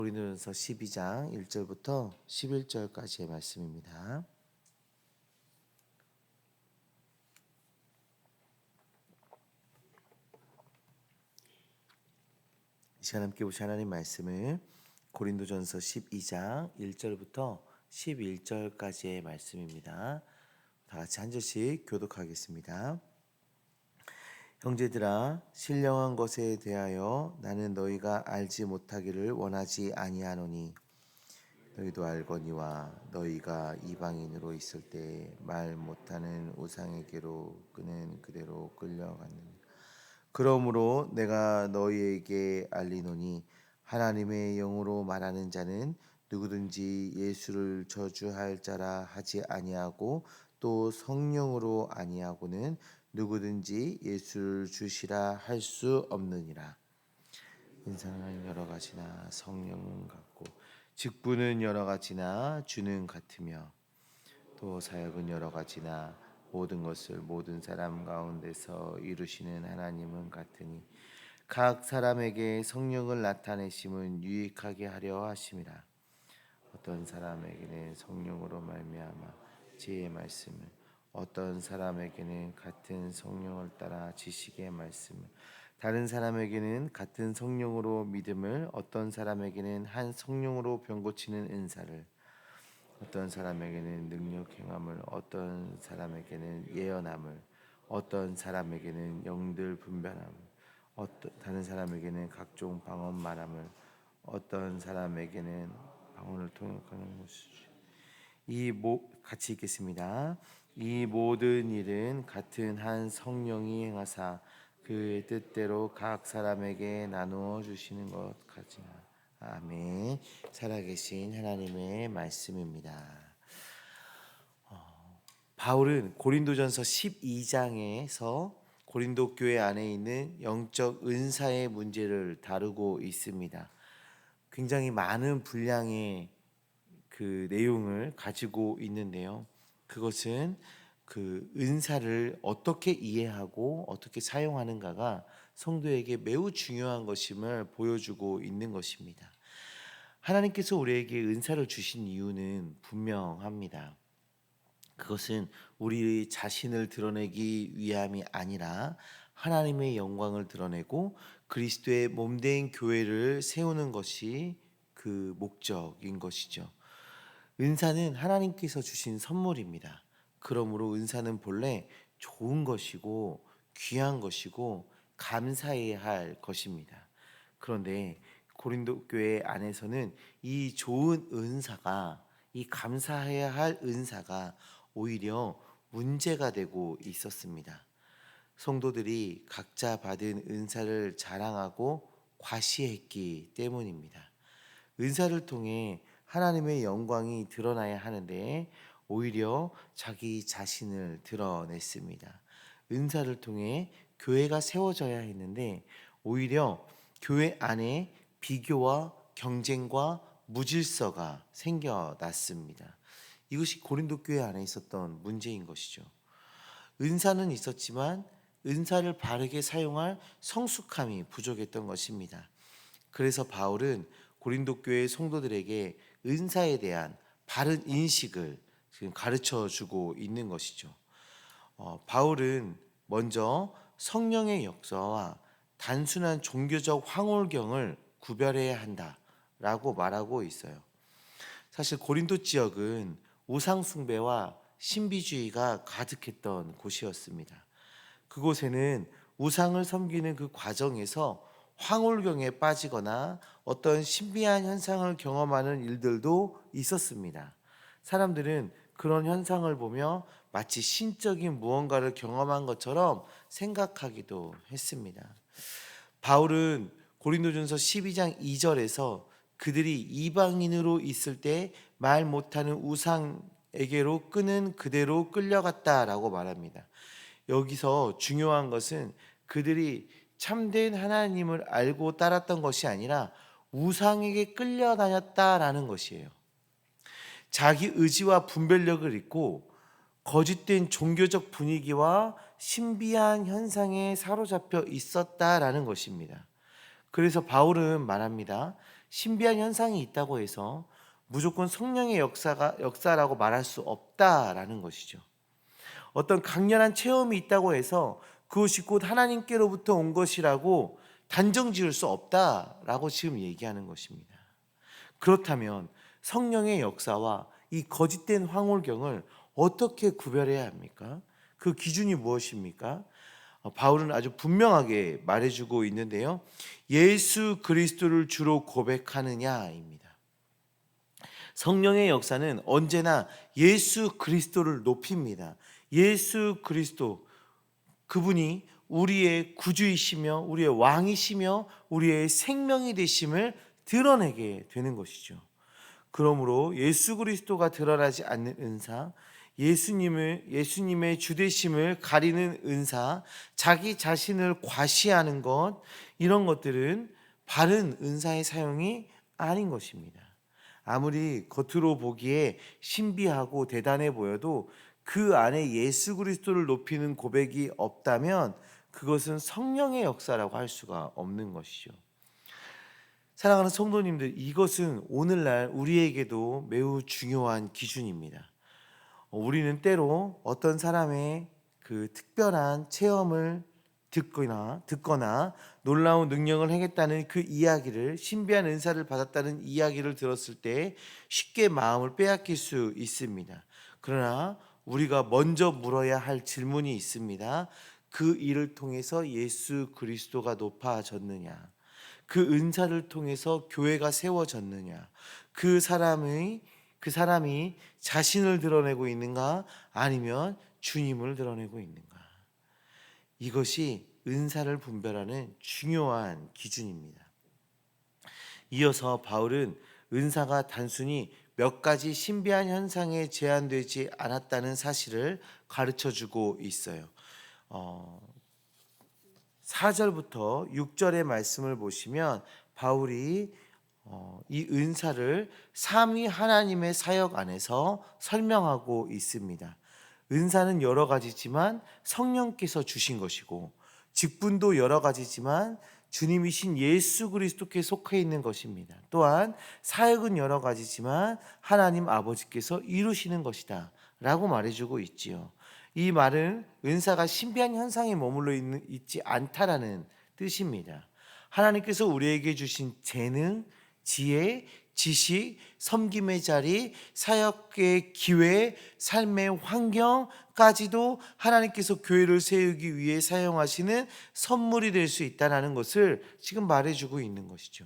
고린도전서 12장 1절부터 11절까지의 말씀입니다. 이 시간 함께 보실 하나님 말씀을 고린도전서 12장 1절부터 11절까지의 말씀입니다. 다 같이 한 절씩 교독하겠습니다. 형제들아, 신령한 것에 대하여 나는 너희가 알지 못하기를 원하지 아니하노니 너희도 알거니와 너희가 이방인으로 있을 때 말 못하는 우상에게로 끄는 그대로 끌려갔느니라. 그러므로 내가 너희에게 알리노니 하나님의 영으로 말하는 자는 누구든지 예수를 저주할 자라 하지 아니하고 또 성령으로 아니하고는 누구든지 예수를 주시라 할 수 없느니라. 인상은 여러 가지나 성령은 같고 직분은 여러 가지나 주는 같으며 또 사역은 여러 가지나 모든 것을 모든 사람 가운데서 이루시는 하나님은 같으니 각 사람에게 성령을 나타내심은 유익하게 하려 하심이라. 어떤 사람에게는 성령으로 말미암아 지혜의 말씀을, 어떤 사람에게는 같은 성령을 따라 지식의 말씀을, 다른 사람에게는 같은 성령으로 믿음을, 어떤 사람에게는 한 성령으로 병 고치는 은사를, 어떤 사람에게는 능력 행함을, 어떤 사람에게는 예언함을, 어떤 사람에게는 영들 분별함을, 다른 사람에게는 각종 방언 말함을, 어떤 사람에게는 방언을 통역하는 것이지. 같이 읽겠습니다. 이 모든 일은 같은 한 성령이 행하사 그의 뜻대로 각 사람에게 나누어 주시는 것 같으나. 아멘. 살아계신 하나님의 말씀입니다. 바울은 고린도전서 12장에서 고린도 교회 안에 있는 영적 은사의 문제를 다루고 있습니다. 굉장히 많은 분량의 그 내용을 가지고 있는데요. 그것은 그 은사를 어떻게 이해하고 어떻게 사용하는가가 성도에게 매우 중요한 것임을 보여주고 있는 것입니다. 하나님께서 우리에게 은사를 주신 이유는 분명합니다. 그것은 우리 자신을 드러내기 위함이 아니라 하나님의 영광을 드러내고 그리스도의 몸된 교회를 세우는 것이 그 목적인 것이죠. 은사는 하나님께서 주신 선물입니다. 그러므로 은사는 본래 좋은 것이고 귀한 것이고 감사해야 할 것입니다. 그런데 고린도 교회 안에서는 이 좋은 은사가, 이 감사해야 할 은사가 오히려 문제가 되고 있었습니다. 성도들이 각자 받은 은사를 자랑하고 과시했기 때문입니다. 은사를 통해 하나님의 영광이 드러나야 하는데 오히려 자기 자신을 드러냈습니다. 은사를 통해 교회가 세워져야 했는데 오히려 교회 안에 비교와 경쟁과 무질서가 생겨났습니다. 이것이 고린도 교회 안에 있었던 문제인 것이죠. 은사는 있었지만 은사를 바르게 사용할 성숙함이 부족했던 것입니다. 그래서 바울은 고린도 교회 성도들에게 은사에 대한 바른 인식을 지금 가르쳐 주고 있는 것이죠. 바울은 먼저 성령의 역사와 단순한 종교적 황홀경을 구별해야 한다라고 말하고 있어요. 사실 고린도 지역은 우상 숭배와 신비주의가 가득했던 곳이었습니다. 그곳에는 우상을 섬기는 그 과정에서 황홀경에 빠지거나 어떤 신비한 현상을 경험하는 일들도 있었습니다. 사람들은 그런 현상을 보며 마치 신적인 무언가를 경험한 것처럼 생각하기도 했습니다. 바울은 고린도전서 12장 2절에서 그들이 이방인으로 있을 때 말 못하는 우상에게로 끄는 그대로 끌려갔다라고 말합니다. 여기서 중요한 것은 그들이 참된 하나님을 알고 따랐던 것이 아니라 우상에게 끌려다녔다라는 것이에요. 자기 의지와 분별력을 잃고 거짓된 종교적 분위기와 신비한 현상에 사로잡혀 있었다라는 것입니다. 그래서 바울은 말합니다. 신비한 현상이 있다고 해서 무조건 성령의 역사라고 말할 수 없다라는 것이죠. 어떤 강렬한 체험이 있다고 해서 그것이 곧 하나님께로부터 온 것이라고 단정 지을 수 없다라고 지금 얘기하는 것입니다. 그렇다면 성령의 역사와 이 거짓된 황홀경을 어떻게 구별해야 합니까? 그 기준이 무엇입니까? 바울은 아주 분명하게 말해주고 있는데요. 예수 그리스도를 주로 고백하느냐입니다. 성령의 역사는 언제나 예수 그리스도를 높입니다. 예수 그리스도, 그분이 우리의 구주이시며 우리의 왕이시며 우리의 생명이 되심을 드러내게 되는 것이죠. 그러므로 예수 그리스도가 드러나지 않는 은사, 예수님의 주되심을 가리는 은사, 자기 자신을 과시하는 것, 이런 것들은 바른 은사의 사용이 아닌 것입니다. 아무리 겉으로 보기에 신비하고 대단해 보여도 그 안에 예수 그리스도를 높이는 고백이 없다면 그것은 성령의 역사라고 할 수가 없는 것이죠. 사랑하는 성도님들, 이것은 오늘날 우리에게도 매우 중요한 기준입니다. 우리는 때로 어떤 사람의 그 특별한 체험을 듣거나 놀라운 능력을 행했다는 그 이야기를, 신비한 은사를 받았다는 이야기를 들었을 때 쉽게 마음을 빼앗길 수 있습니다. 그러나 우리가 먼저 물어야 할 질문이 있습니다. 그 일을 통해서 예수 그리스도가 높아졌느냐? 그 은사를 통해서 교회가 세워졌느냐? 그 사람이 자신을 드러내고 있는가? 아니면 주님을 드러내고 있는가? 이것이 은사를 분별하는 중요한 기준입니다. 이어서 바울은 은사가 단순히 몇 가지 신비한 현상에 제한되지 않았다는 사실을 가르쳐주고 있어요. 4절부터 6절의 말씀을 보시면 바울이 이 은사를 삼위 하나님의 사역 안에서 설명하고 있습니다. 은사는 여러 가지지만 성령께서 주신 것이고, 직분도 여러 가지지만 주님이신 예수 그리스도께 속해 있는 것입니다. 또한 사역은 여러 가지지만 하나님 아버지께서 이루시는 것이다 라고 말해주고 있지요. 이 말은 은사가 신비한 현상에 머물러 있지 않다라는 뜻입니다. 하나님께서 우리에게 주신 재능, 지혜, 지식, 섬김의 자리, 사역의 기회, 삶의 환경까지도 하나님께서 교회를 세우기 위해 사용하시는 선물이 될 수 있다는 것을 지금 말해주고 있는 것이죠.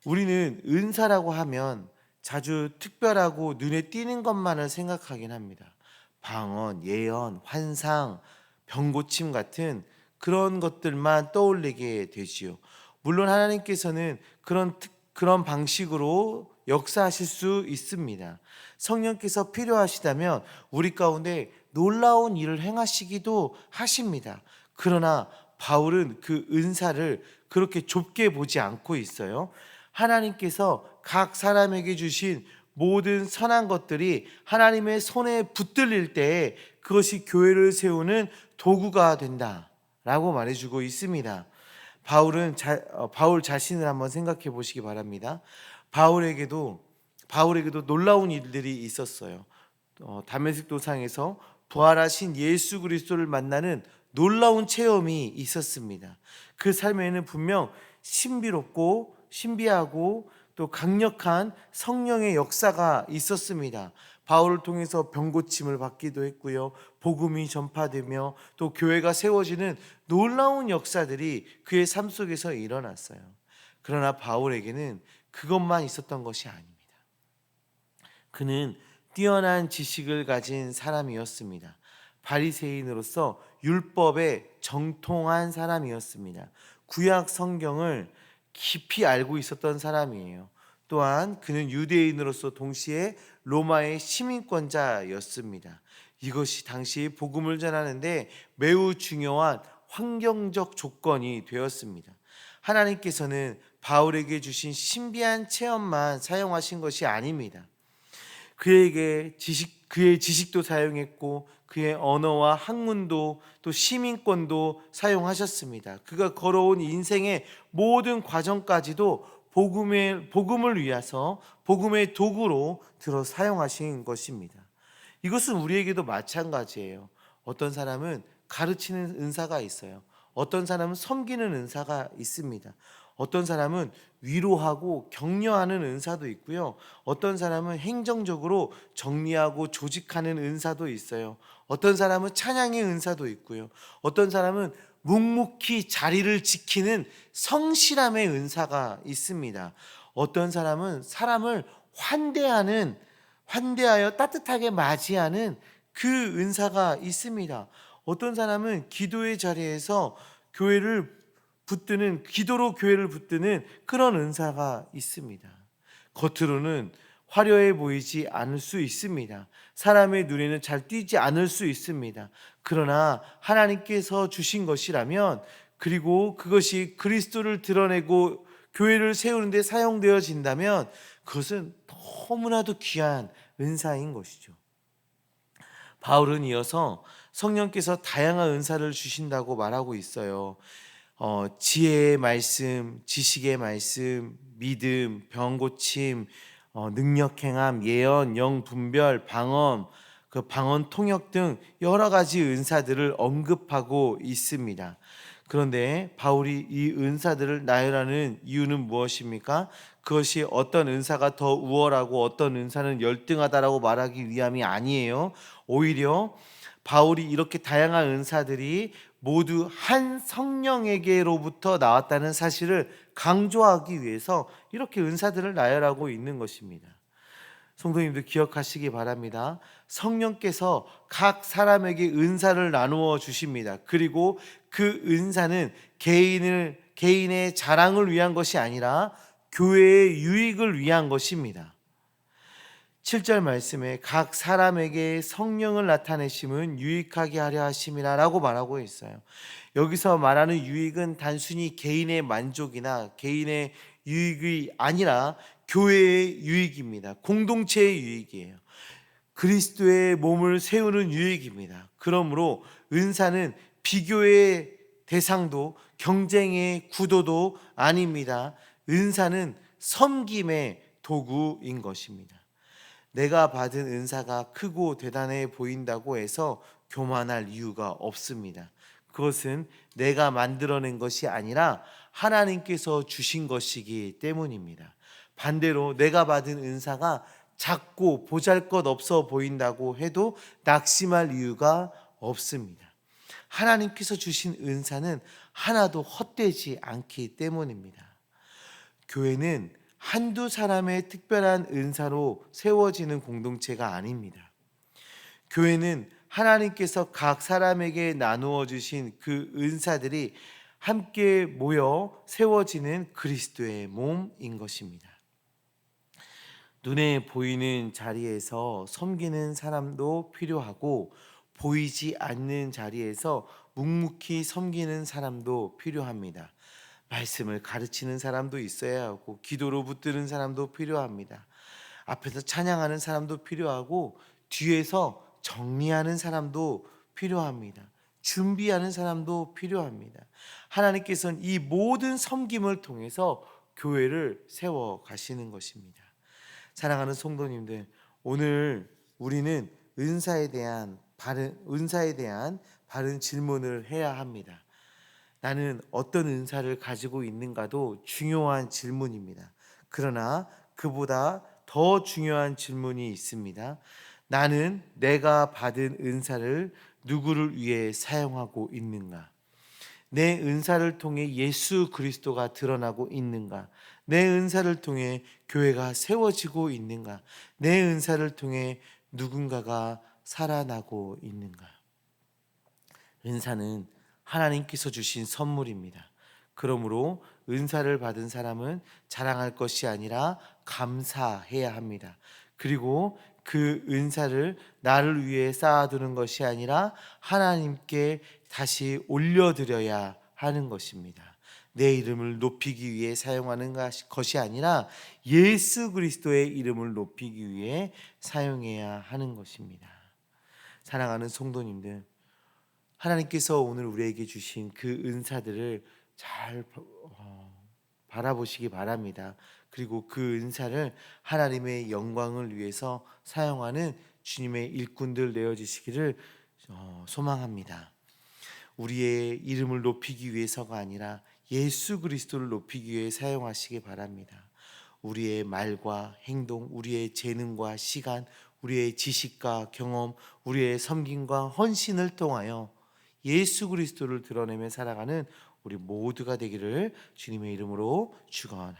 우리는 은사라고 하면 자주 특별하고 눈에 띄는 것만을 생각하긴 합니다. 방언, 예언, 환상, 병고침 같은 그런 것들만 떠올리게 되지요. 물론 하나님께서는 그런 방식으로 역사하실 수 있습니다. 성령께서 필요하시다면 우리 가운데 놀라운 일을 행하시기도 하십니다. 그러나 바울은 그 은사를 그렇게 좁게 보지 않고 있어요. 하나님께서 각 사람에게 주신 모든 선한 것들이 하나님의 손에 붙들릴 때 그것이 교회를 세우는 도구가 된다라고 말해주고 있습니다. 바울 자신을 한번 생각해 보시기 바랍니다. 바울에게도 놀라운 일들이 있었어요. 다메섹 도상에서 부활하신 예수 그리스도를 만나는 놀라운 체험이 있었습니다. 그 삶에는 분명 신비롭고 신비하고 또 강력한 성령의 역사가 있었습니다. 바울을 통해서 병고침을 받기도 했고요. 복음이 전파되며 또 교회가 세워지는 놀라운 역사들이 그의 삶 속에서 일어났어요. 그러나 바울에게는 그것만 있었던 것이 아닙니다. 그는 뛰어난 지식을 가진 사람이었습니다. 바리새인으로서 율법에 정통한 사람이었습니다. 구약 성경을 깊이 알고 있었던 사람이에요. 또한 그는 유대인으로서 동시에 로마의 시민권자였습니다. 이것이 당시 복음을 전하는데 매우 중요한 환경적 조건이 되었습니다. 하나님께서는 바울에게 주신 신비한 체험만 사용하신 것이 아닙니다. 그의 지식도 사용했고 그의 언어와 학문도 또 시민권도 사용하셨습니다. 그가 걸어온 인생의 모든 과정까지도 복음을 위해서 복음의 도구로 들어 사용하신 것입니다. 이것은 우리에게도 마찬가지예요. 어떤 사람은 가르치는 은사가 있어요. 어떤 사람은 섬기는 은사가 있습니다. 어떤 사람은 위로하고 격려하는 은사도 있고요. 어떤 사람은 행정적으로 정리하고 조직하는 은사도 있어요. 어떤 사람은 찬양의 은사도 있고요. 어떤 사람은 묵묵히 자리를 지키는 성실함의 은사가 있습니다. 어떤 사람은 사람을 환대하여 따뜻하게 맞이하는 그 은사가 있습니다. 어떤 사람은 기도의 자리에서 기도로 교회를 붙드는 그런 은사가 있습니다. 겉으로는 화려해 보이지 않을 수 있습니다. 사람의 눈에는 잘 띄지 않을 수 있습니다. 그러나 하나님께서 주신 것이라면, 그리고 그것이 그리스도를 드러내고 교회를 세우는 데 사용되어진다면 그것은 너무나도 귀한 은사인 것이죠. 바울은 이어서 성령께서 다양한 은사를 주신다고 말하고 있어요. 지혜의 말씀, 지식의 말씀, 믿음, 병 고침, 능력 행함, 예언, 영 분별, 방언, 그 방언 통역 등 여러 가지 은사들을 언급하고 있습니다. 그런데 바울이 이 은사들을 나열하는 이유는 무엇입니까? 그것이 어떤 은사가 더 우월하고 어떤 은사는 열등하다라고 말하기 위함이 아니에요. 오히려 바울이 이렇게 다양한 은사들이 모두 한 성령에게로부터 나왔다는 사실을 강조하기 위해서 이렇게 은사들을 나열하고 있는 것입니다. 성도님들 기억하시기 바랍니다. 성령께서 각 사람에게 은사를 나누어 주십니다. 그리고 그 은사는 개인의 자랑을 위한 것이 아니라 교회의 유익을 위한 것입니다. 7절 말씀에 각 사람에게 성령을 나타내심은 유익하게 하려 하심이라 라고 말하고 있어요. 여기서 말하는 유익은 단순히 개인의 만족이나 개인의 유익이 아니라 교회의 유익입니다. 공동체의 유익이에요. 그리스도의 몸을 세우는 유익입니다. 그러므로 은사는 비교의 대상도 경쟁의 구도도 아닙니다. 은사는 섬김의 도구인 것입니다. 내가 받은 은사가 크고 대단해 보인다고 해서 교만할 이유가 없습니다. 그것은 내가 만들어낸 것이 아니라 하나님께서 주신 것이기 때문입니다. 반대로 내가 받은 은사가 작고 보잘것없어 보인다고 해도 낙심할 이유가 없습니다. 하나님께서 주신 은사는 하나도 헛되지 않기 때문입니다. 교회는 한두 사람의 특별한 은사로 세워지는 공동체가 아닙니다. 교회는 하나님께서 각 사람에게 나누어 주신 그 은사들이 함께 모여 세워지는 그리스도의 몸인 것입니다. 눈에 보이는 자리에서 섬기는 사람도 필요하고 보이지 않는 자리에서 묵묵히 섬기는 사람도 필요합니다. 말씀을 가르치는 사람도 있어야 하고 기도로 붙드는 사람도 필요합니다. 앞에서 찬양하는 사람도 필요하고 뒤에서 정리하는 사람도 필요합니다. 준비하는 사람도 필요합니다. 하나님께서는 이 모든 섬김을 통해서 교회를 세워 가시는 것입니다. 사랑하는 성도님들, 오늘 우리는 은사에 대한 바른 질문을 해야 합니다. 나는 어떤 은사를 가지고 있는가도 중요한 질문입니다. 그러나 그보다 더 중요한 질문이 있습니다. 나는 내가 받은 은사를 누구를 위해 사용하고 있는가? 내 은사를 통해 예수 그리스도가 드러나고 있는가? 내 은사를 통해 교회가 세워지고 있는가? 내 은사를 통해 누군가가 살아나고 있는가? 은사는 하나님께서 주신 선물입니다. 그러므로 은사를 받은 사람은 자랑할 것이 아니라 감사해야 합니다. 그리고 그 은사를 나를 위해 쌓아두는 것이 아니라 하나님께 다시 올려드려야 하는 것입니다. 내 이름을 높이기 위해 사용하는 것이 아니라 예수 그리스도의 이름을 높이기 위해 사용해야 하는 것입니다. 사랑하는 성도님들, 하나님께서 오늘 우리에게 주신 그 은사들을 잘 바라보시기 바랍니다. 그리고 그 은사를 하나님의 영광을 위해서 사용하는 주님의 일꾼들 되어지시기를 소망합니다. 우리의 이름을 높이기 위해서가 아니라 예수 그리스도를 높이기 위해 사용하시기 바랍니다. 우리의 말과 행동, 우리의 재능과 시간, 우리의 지식과 경험, 우리의 섬김과 헌신을 통하여 예수 그리스도를 드러내며 살아가는 우리 모두가 되기를 주님의 이름으로 축원합니다.